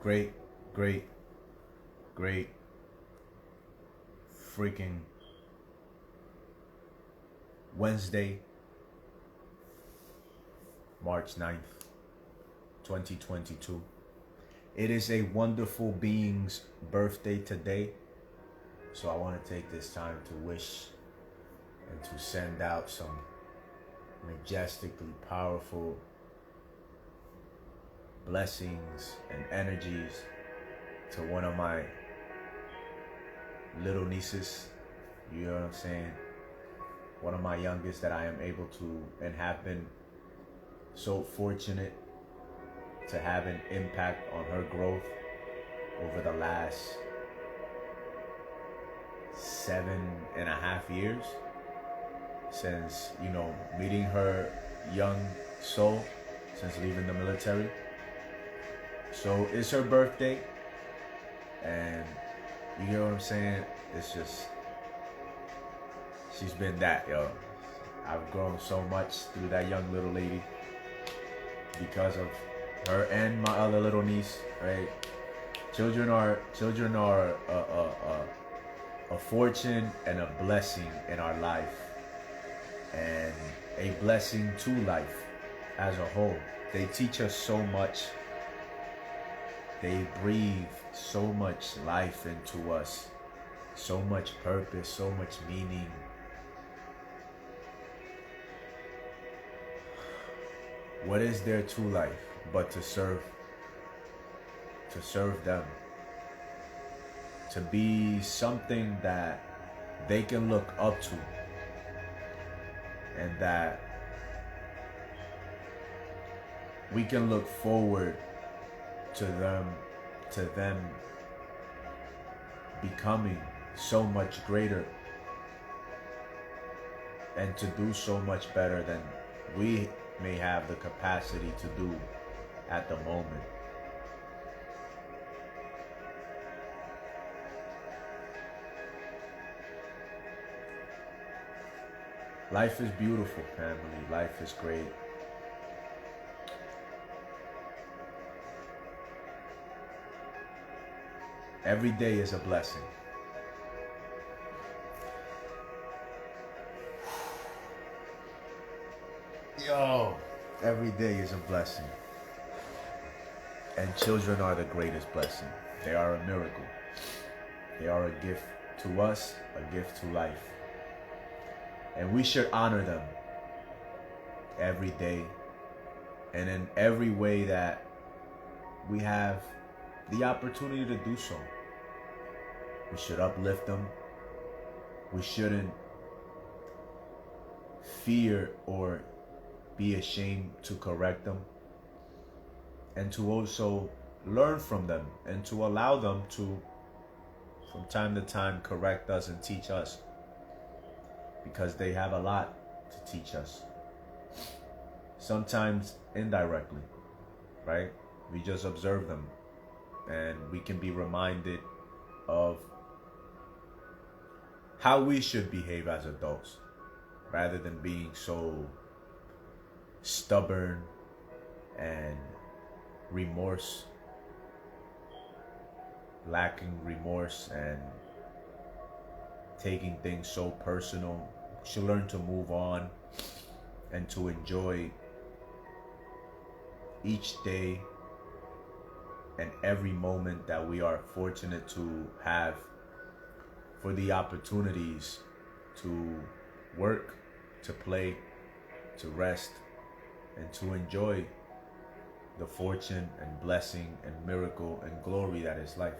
great, great, great freaking Wednesday, March 9th, 2022. It is a wonderful being's birthday today. So I want to take this time to wish and to send out some majestically powerful blessings and energies to one of my little nieces. You know what I'm saying? One of my youngest that I am able to and have been so fortunate to have an impact on her growth over the last 7.5 years since, meeting her young soul, since leaving the military. So it's her birthday, and you know what I'm saying? It's just, she's been that, yo. I've grown so much through that young little lady because of her and my other little niece, right? Children are a fortune and a blessing in our life, and a blessing to life as a whole. They teach us so much. They breathe so much life into us, so much purpose, so much meaning. What is there to life but to serve them, to be something that they can look up to, and that we can look forward to them becoming so much greater and to do so much better than we may have the capacity to do at the moment. Life is beautiful, family. Life is great. Every day is a blessing. Yo, every day is a blessing. And children are the greatest blessing. They are a miracle. They are a gift to us, a gift to life. And we should honor them every day and in every way that we have the opportunity to do so. We should uplift them. We shouldn't fear or be ashamed to correct them, and to also learn from them and to allow them to, from time to time, correct us and teach us, because they have a lot to teach us. Sometimes indirectly, right? We just observe them and we can be reminded of how we should behave as adults, rather than being so stubborn and lacking remorse and taking things so personal. We should learn to move on and to enjoy each day and every moment that we are fortunate to have, for the opportunities to work, to play, to rest, and to enjoy the fortune and blessing and miracle and glory that is life.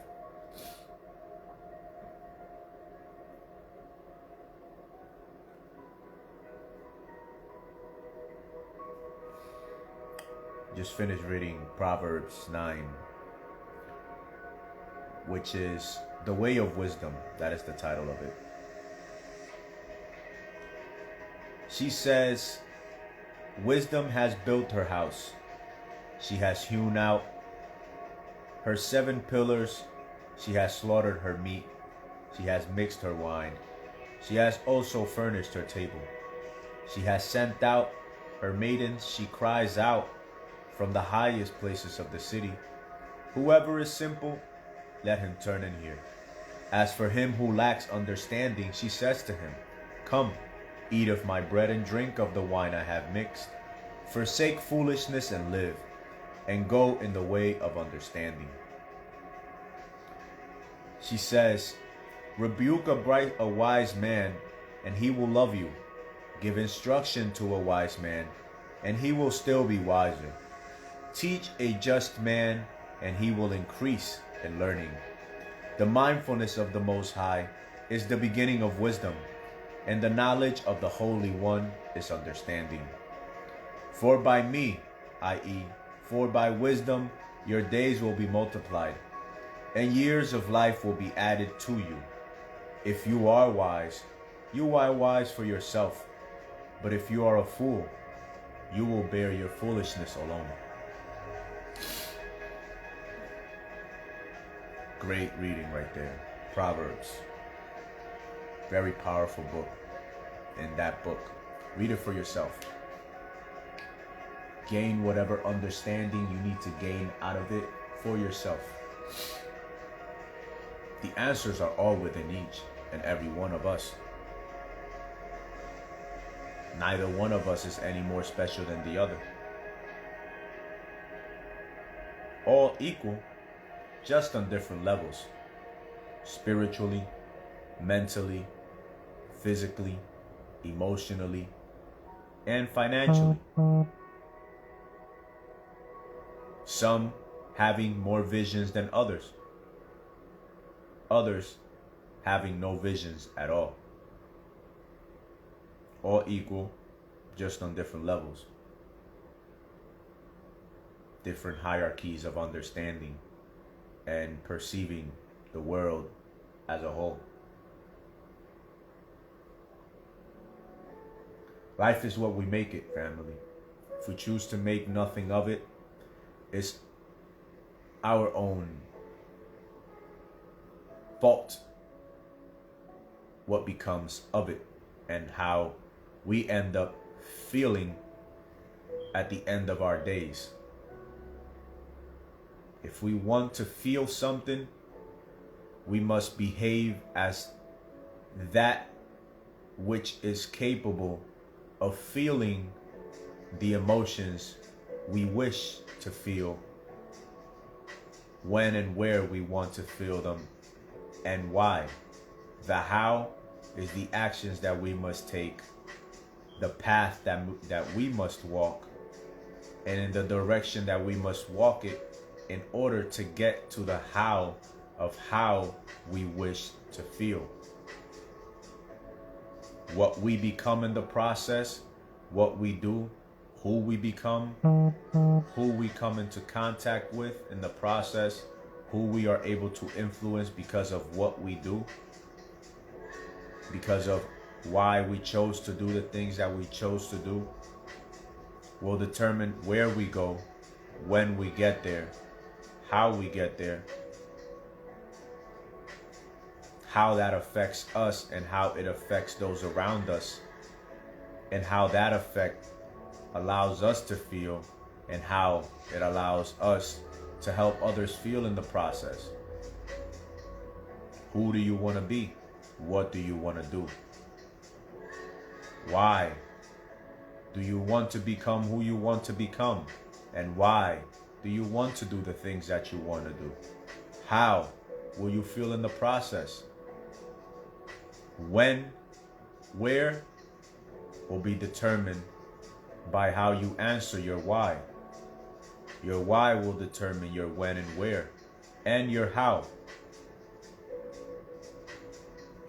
Just finished reading Proverbs 9, which is The Way of Wisdom. That is the title of it. She says, "Wisdom has built her house. She has hewn out her 7 pillars. She has slaughtered her meat. She has mixed her wine. She has also furnished her table. She has sent out her maidens. She cries out from the highest places of the city. Whoever is simple, let him turn in here. As for him who lacks understanding, she says to him, Come, eat of my bread and drink of the wine I have mixed. Forsake foolishness and live, and go in the way of understanding. She says, Rebuke a wise man, and he will love you. Give instruction to a wise man, and he will still be wiser. Teach a just man, and he will increase in learning. The mindfulness of the Most High is the beginning of wisdom, and the knowledge of the Holy One is understanding. For by me, i.e., for by wisdom, your days will be multiplied, and years of life will be added to you. If you are wise, you are wise for yourself. But if you are a fool, you will bear your foolishness alone. Great reading right there. Proverbs. Very powerful book. In that book, read it for yourself. Gain whatever understanding you need to gain out of it for yourself. The answers are all within each and every one of us. Neither one of us is any more special than the other. All equal, just on different levels. Spiritually, mentally, physically, emotionally, and financially. Some having more visions than others. Others having no visions at all. All equal, just on different levels. Different hierarchies of understanding and perceiving the world as a whole. Life is what we make it, family. If we choose to make nothing of it, it's our own fault what becomes of it and how we end up feeling at the end of our days. If we want to feel something, we must behave as that which is capable of feeling the emotions we wish to feel, when and where we want to feel them, and why. The how is the actions that we must take, the path that we must walk, and in the direction that we must walk it in order to get to the how of how we wish to feel. What we become in the process, what we do, who we become, who we come into contact with in the process, who we are able to influence because of what we do, because of why we chose to do the things that we chose to do, will determine where we go, when we get there, how we get there, how that affects us and how it affects those around us, and how that effect allows us to feel and how it allows us to help others feel in the process. Who do you want to be? What do you want to do? Why do you want to become who you want to become? And why do you want to do the things that you want to do? How will you feel in the process? When, where, will be determined by how you answer your why. Your why will determine your when and where, and your how.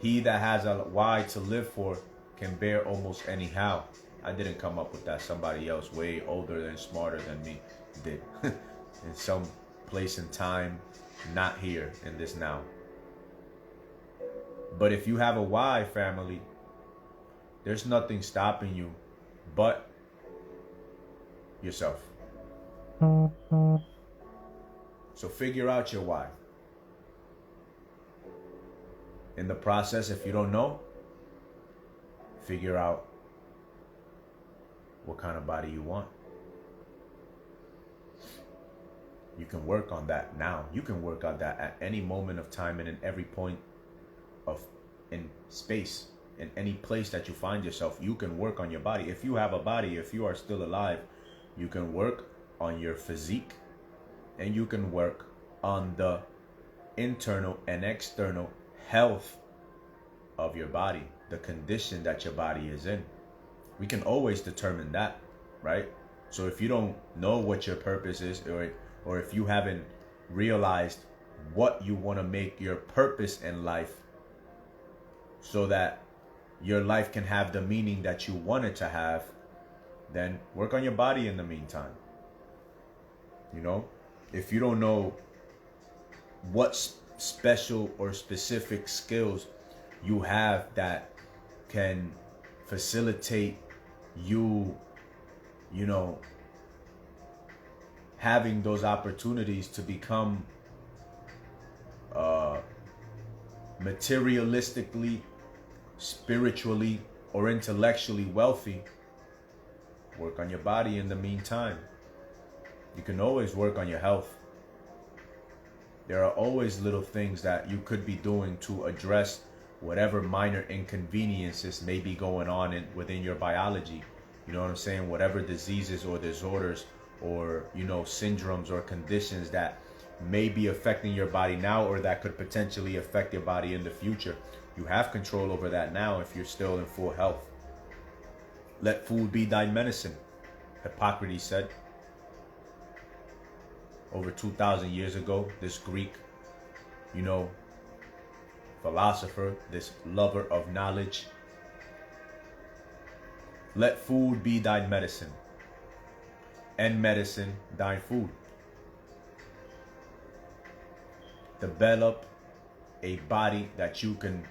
He that has a why to live for can bear almost any how. I didn't come up with that. Somebody else way older and smarter than me did. In some place and time, not here in this now. But if you have a why, family, there's nothing stopping you but yourself. So figure out your why. In the process, if you don't know, figure out what kind of body you want. You can work on that now. You can work on that at any moment of time and in every point of in space. In any place that you find yourself, you can work on your body. If you have a body, if you are still alive, you can work on your physique, and you can work on the internal and external health of your body, the condition that your body is in. We can always determine that, right? So if you don't know what your purpose is, or if you haven't realized what you want to make your purpose in life, so that your life can have the meaning that you want it to have, then work on your body in the meantime. You know, if you don't know what special or specific skills you have that can facilitate you, you know, having those opportunities to become materialistically, spiritually, or intellectually wealthy, work on your body in the meantime. You can always work on your health. There are always little things that you could be doing to address whatever minor inconveniences may be going on within your biology. You know what I'm saying? Whatever diseases or disorders or, you know, syndromes or conditions that may be affecting your body now, or that could potentially affect your body in the future. You have control over that now if you're still in full health. Let food be thy medicine, Hippocrates said. Over 2,000 years ago, this Greek, you know, philosopher, this lover of knowledge. Let food be thy medicine, and medicine thy food. Develop a body that you can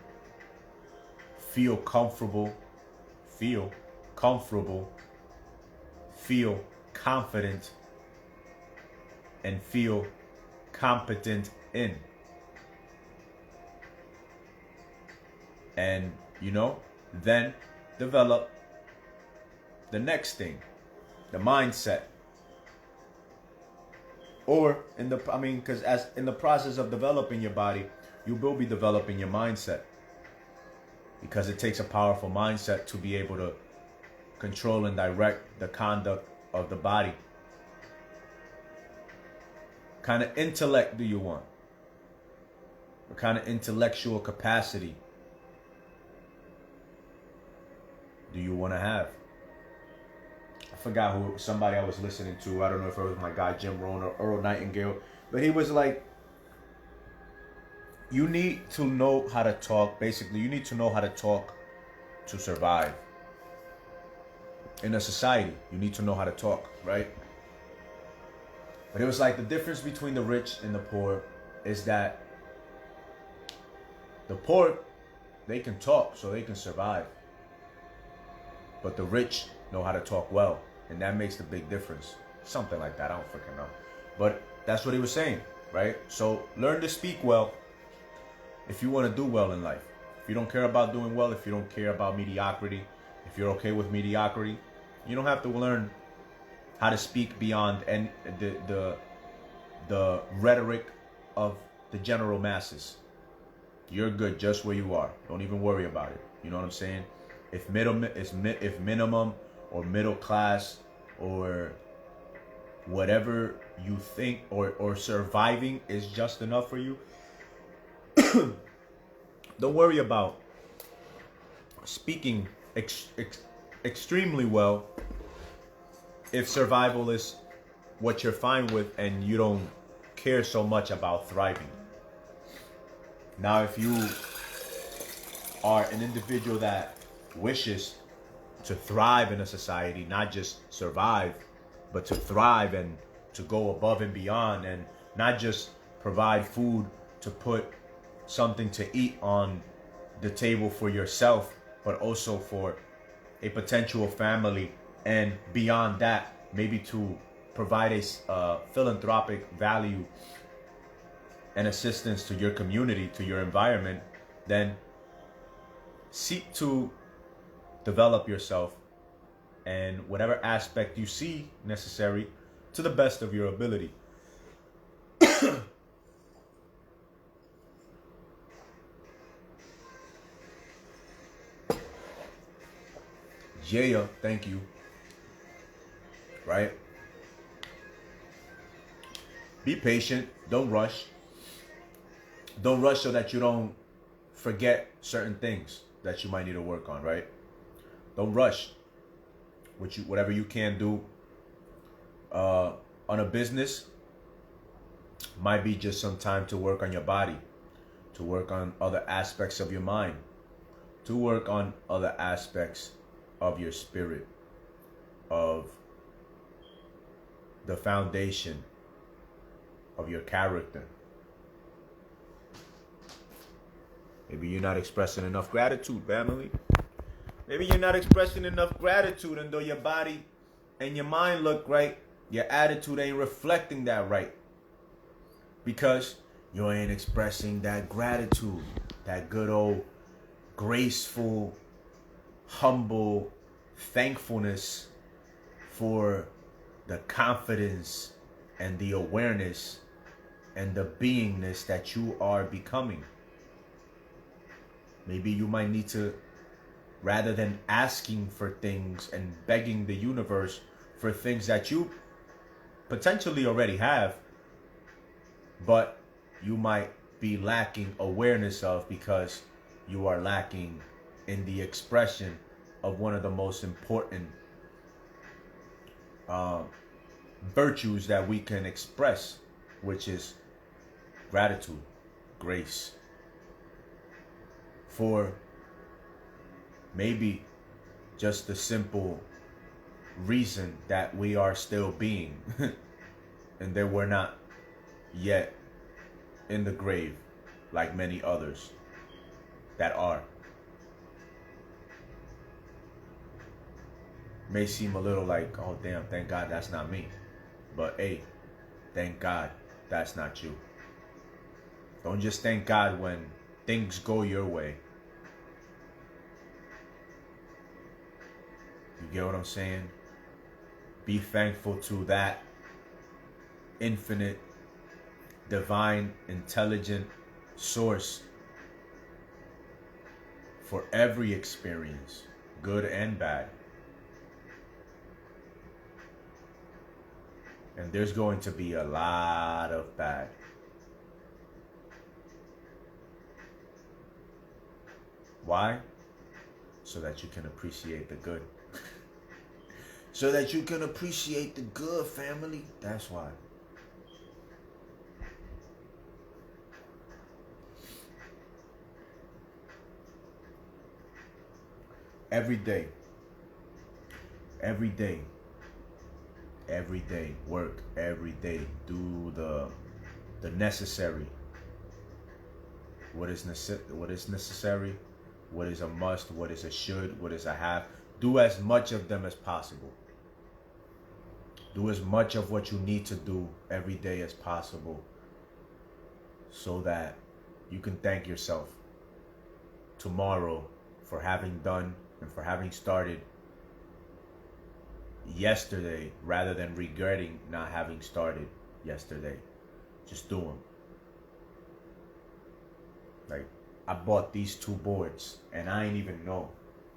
feel comfortable, feel confident, and feel competent in. And, you know, then develop the next thing, the mindset. Or because as in the process of developing your body, you will be developing your mindset, because it takes a powerful mindset to be able to control and direct the conduct of the body. What kind of intellect do you want? What kind of intellectual capacity do you want to have? I forgot somebody I was listening to. I don't know if it was my guy Jim Rohn or Earl Nightingale, but he was like, you need to know how to talk. Basically, you need to know how to talk to survive. In a society, you need to know how to talk, right? But it was like the difference between the rich and the poor is that the poor, they can talk so they can survive. But the rich know how to talk well, and that makes the big difference. Something like that, I don't freaking know. But that's what he was saying, right? So learn to speak well if you want to do well in life. If you don't care about doing well, if you don't care about mediocrity, if you're okay with mediocrity, you don't have to learn how to speak beyond and the rhetoric of the general masses. You're good just where you are. Don't even worry about it. You know what I'm saying? If minimum or middle class or whatever you think or surviving is just enough for you, don't worry about speaking extremely well if survival is what you're fine with and you don't care so much about thriving. Now, if you are an individual that wishes to thrive in a society, not just survive, but to thrive and to go above and beyond, and not just provide food to put something to eat on the table for yourself, but also for a potential family, and beyond that, maybe to provide a philanthropic value and assistance to your community, to your environment, then seek to develop yourself and whatever aspect you see necessary to the best of your ability. Yeah, thank you. Right? Be patient. Don't rush. Don't rush so that you don't forget certain things that you might need to work on, right? Don't rush. Whatever you can do on a business might be just some time to work on your body, to work on other aspects of your mind, to work on other aspects of your spirit, of the foundation of your character. Maybe you're not expressing enough gratitude, family. Maybe you're not expressing enough gratitude, and though your body and your mind look right, your attitude ain't reflecting that right. Because you ain't expressing that gratitude, that good old graceful, humble thankfulness for the confidence and the awareness and the beingness that you are becoming. Maybe you might need to, rather than asking for things and begging the universe for things that you potentially already have, but you might be lacking awareness of because you are lacking in the expression of one of the most important virtues that we can express, which is gratitude, grace. For maybe just the simple reason that we are still being and that we're not yet in the grave like many others that are. May seem a little like, oh damn, thank God that's not me. But hey, thank God that's not you. Don't just thank God when things go your way. You get what I'm saying? Be thankful to that infinite, divine, intelligent source for every experience, good and bad. And there's going to be a lot of bad. Why? So that you can appreciate the good. So that you can appreciate the good, family. That's why. Every day, work every day. Do the necessary. What is necessary? What is a must? What is a should? What is a have? Do as much of them as possible. Do as much of what you need to do every day as possible, so that you can thank yourself tomorrow for having done and for having started yesterday, rather than regretting not having started yesterday. Just do them. Like, I bought these 2 boards and I ain't even know.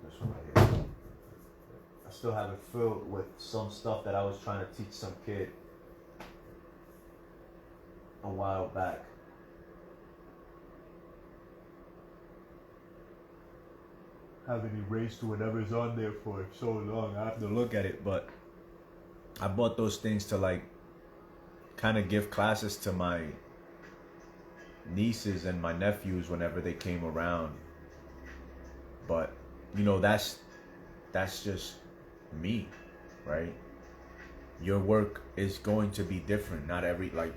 This one right here. I still have it filled with some stuff that I was trying to teach some kid a while back. Haven't erased whatever's on there for so long. I have to look at it, but I bought those things to like kind of give classes to my nieces and my nephews whenever they came around. But you know, that's just me, right? Your work is going to be different. Not everybody's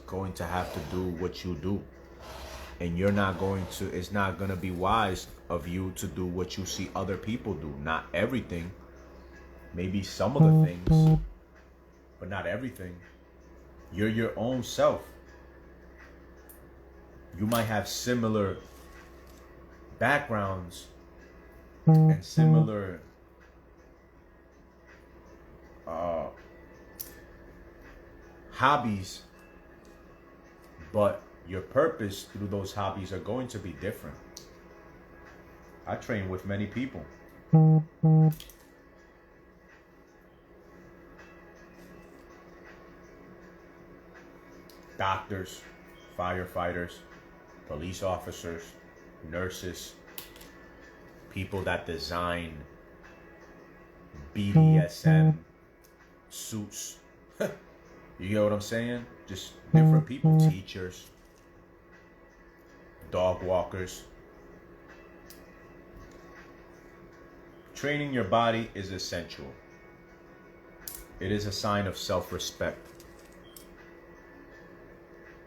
going to have to do what you do. And it's not going to be wise of you to do what you see other people do. Not everything. Maybe some of the things, but not everything. You're your own self. You might have similar backgrounds and similar hobbies, but your purpose through those hobbies are going to be different. I train with many people. Doctors, firefighters, police officers, nurses, people that design BDSM suits. You get what I'm saying? Just different people, teachers, dog walkers. Training your body is essential. It is a sign of self-respect.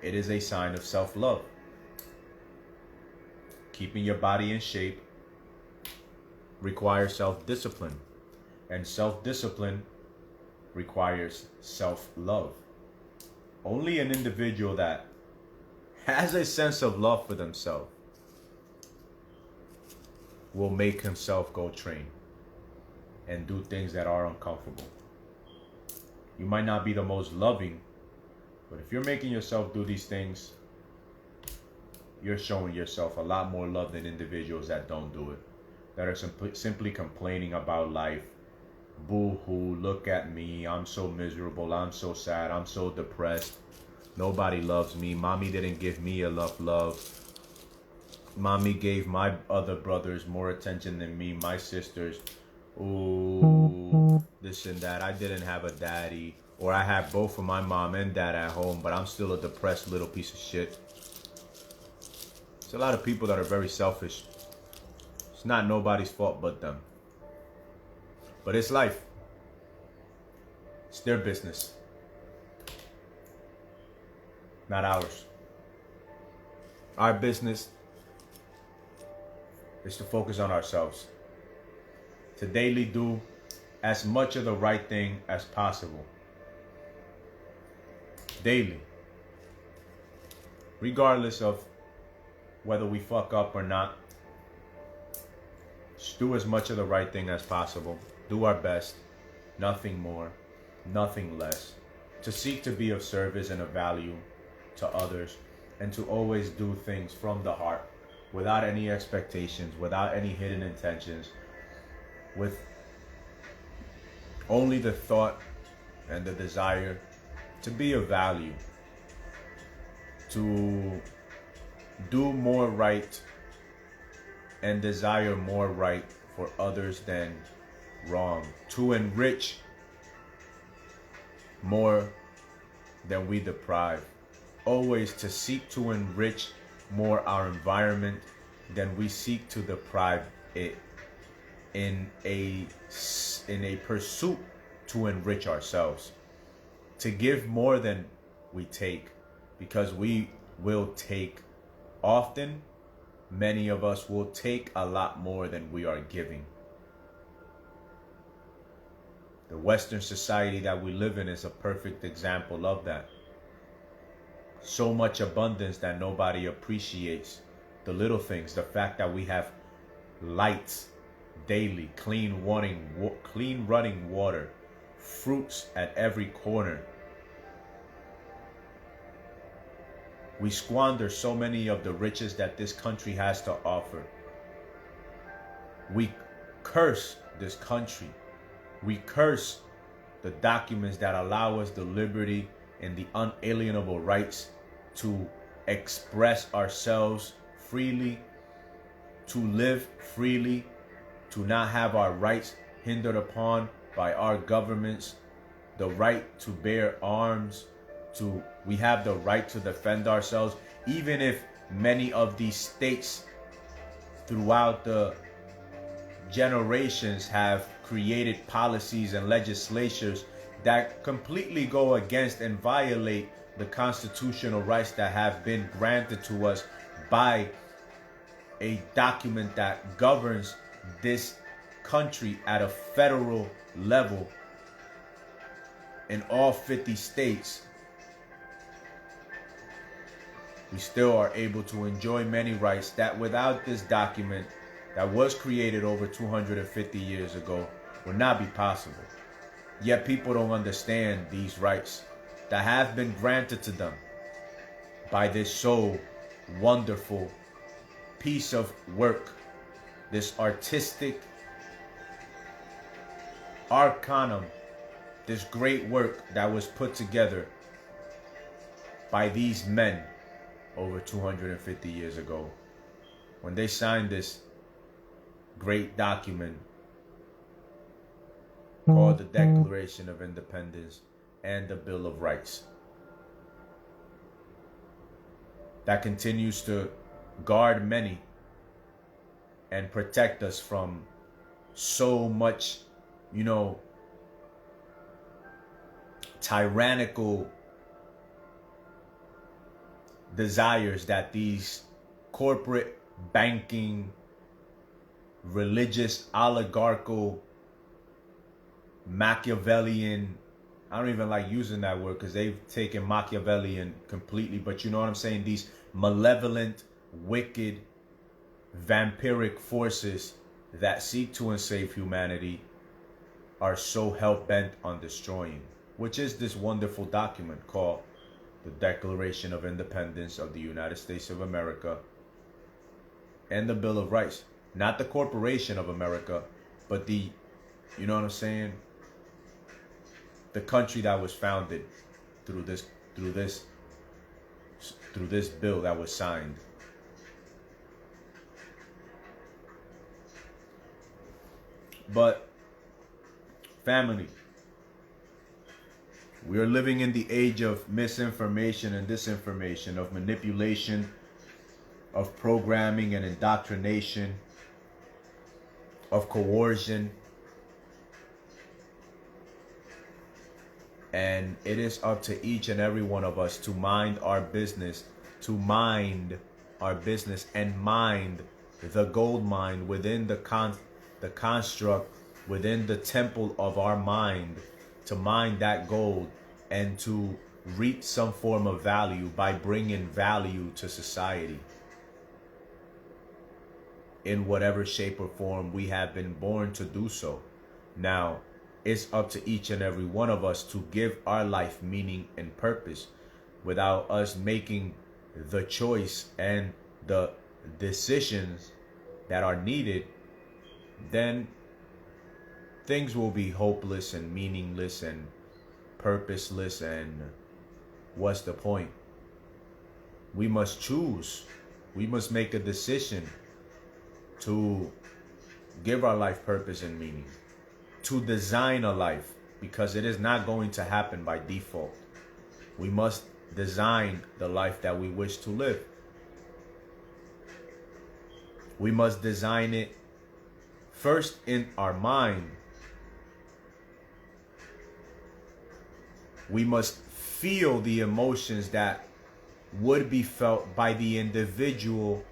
It is a sign of self-love. Keeping your body in shape requires self-discipline. And self-discipline requires self-love. Only an individual that has a sense of love for themselves will make himself go train and do things that are uncomfortable. You might not be the most loving, but if you're making yourself do these things, you're showing yourself a lot more love than individuals that don't do it, that are simply complaining about life. Boo-hoo, look at me, I'm so miserable, I'm so sad, I'm so depressed. Nobody loves me. Mommy didn't give me enough love. Mommy gave my other brothers more attention than me, my sisters. Ooh, this and that. I didn't have a daddy. Or I have both of my mom and dad at home, but I'm still a depressed little piece of shit. There's a lot of people that are very selfish. It's not nobody's fault but them. But it's life. It's their business. Not ours. Our business is to focus on ourselves. To daily do as much of the right thing as possible. Daily. Regardless of whether we fuck up or not. Just do as much of the right thing as possible. Do our best. Nothing more. Nothing less. To seek to be of service and of value to others, and to always do things from the heart, without any expectations, without any hidden intentions, with only the thought and the desire to be of value, to do more right and desire more right for others than wrong, to enrich more than we deprive. Always to seek to enrich more our environment than we seek to deprive it, in a pursuit to enrich ourselves. To give more than we take, because we will take often. Many of us will take a lot more than we are giving. The Western society that we live in is a perfect example of that. So much abundance that nobody appreciates the little things. The fact that we have lights daily, clean running water, fruits at every corner. We squander so many of the riches that this country has to offer. We curse this country. We curse the documents that allow us the liberty and the unalienable rights to express ourselves freely, to live freely, to not have our rights hindered upon by our governments, the right to bear arms, we have the right to defend ourselves, even if many of these states throughout the generations have created policies and legislatures that completely go against and violate the constitutional rights that have been granted to us by a document that governs this country at a federal level in all 50 states. We still are able to enjoy many rights that without this document that was created over 250 years ago would not be possible. Yet people don't understand these rights that have been granted to them by this so wonderful piece of work, this artistic arcanum, this great work that was put together by these men over 250 years ago, when they signed this great document called the Declaration of Independence and the Bill of Rights, that continues to guard many and protect us from so much, tyrannical desires that these corporate, banking, religious, oligarchical, Machiavellian, I don't even like using that word because they've taken Machiavellian completely, but you know what I'm saying? These malevolent, wicked, vampiric forces that seek to enslave humanity are so hell-bent on destroying, which is this wonderful document called the Declaration of Independence of the United States of America and the Bill of Rights. Not the Corporation of America, but the, you know what I'm saying? The country that was founded through this bill that was signed. But family, we are living in the age of misinformation and disinformation, of manipulation, of programming and indoctrination, of coercion. And it is up to each and every one of us to mind our business, and mind the gold mine within the construct, within the temple of our mind, to mine that gold and to reap some form of value by bringing value to society in whatever shape or form we have been born to do so. Now, it's up to each and every one of us to give our life meaning and purpose. Without us making the choice and the decisions that are needed, then things will be hopeless and meaningless and purposeless, and what's the point? We must choose. We must make a decision to give our life purpose and meaning, to design a life, because it is not going to happen by default. We must design the life that we wish to live. We must design it first in our mind. We must feel the emotions that would be felt by the individual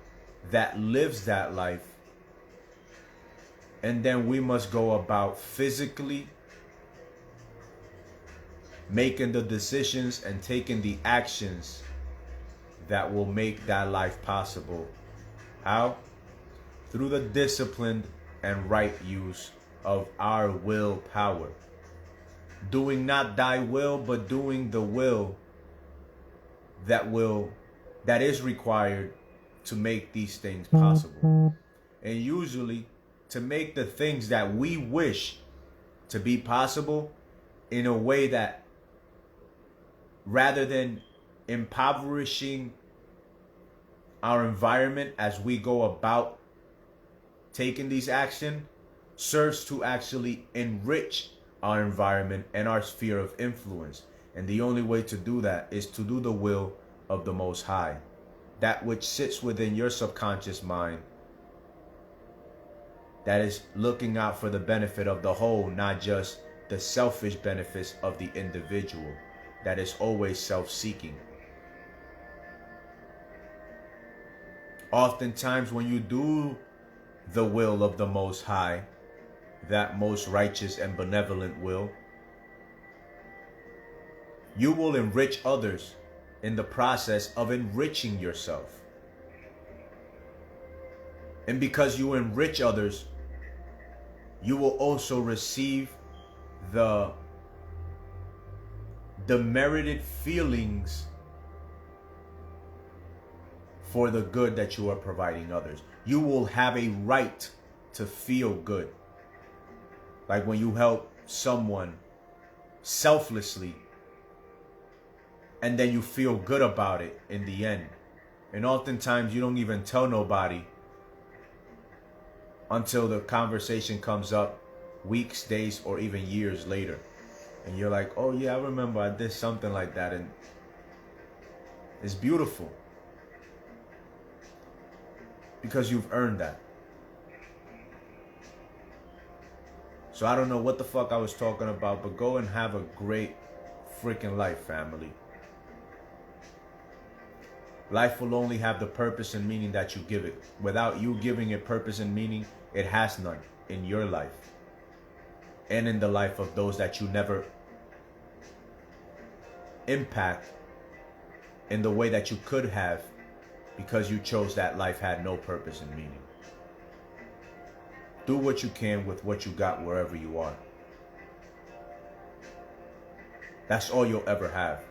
that lives that life. And then we must go about physically making the decisions and taking the actions that will make that life possible. How? Through the disciplined and right use of our willpower. Doing not thy will, but doing the will that is required to make these things possible. And usually, to make the things that we wish to be possible in a way that, rather than impoverishing our environment as we go about taking these actions, serves to actually enrich our environment and our sphere of influence. And the only way to do that is to do the will of the Most High, that which sits within your subconscious mind, that is looking out for the benefit of the whole, not just the selfish benefits of the individual, that is always self-seeking. Oftentimes when you do the will of the Most High, that most righteous and benevolent will, you will enrich others in the process of enriching yourself. And because you enrich others, you will also receive the merited feelings for the good that you are providing others. You will have a right to feel good. Like when you help someone selflessly, and then you feel good about it in the end. And oftentimes you don't even tell nobody until the conversation comes up weeks, days, or even years later. And you're like, oh yeah, I remember I did something like that. And it's beautiful. Because you've earned that. So I don't know what the fuck I was talking about, but go and have a great freaking life, family. Life will only have the purpose and meaning that you give it. Without you giving it purpose and meaning, it has none in your life. And in the life of those that you never impact in the way that you could have, because you chose that life had no purpose and meaning. Do what you can with what you got wherever you are. That's all you'll ever have.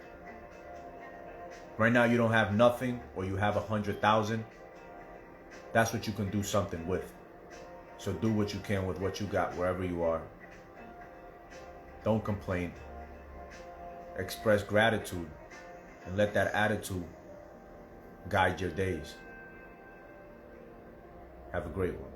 Right now you don't have nothing, or you have 100,000. That's what you can do something with. So do what you can with what you got wherever you are. Don't complain. Express gratitude and let that attitude guide your days. Have a great one.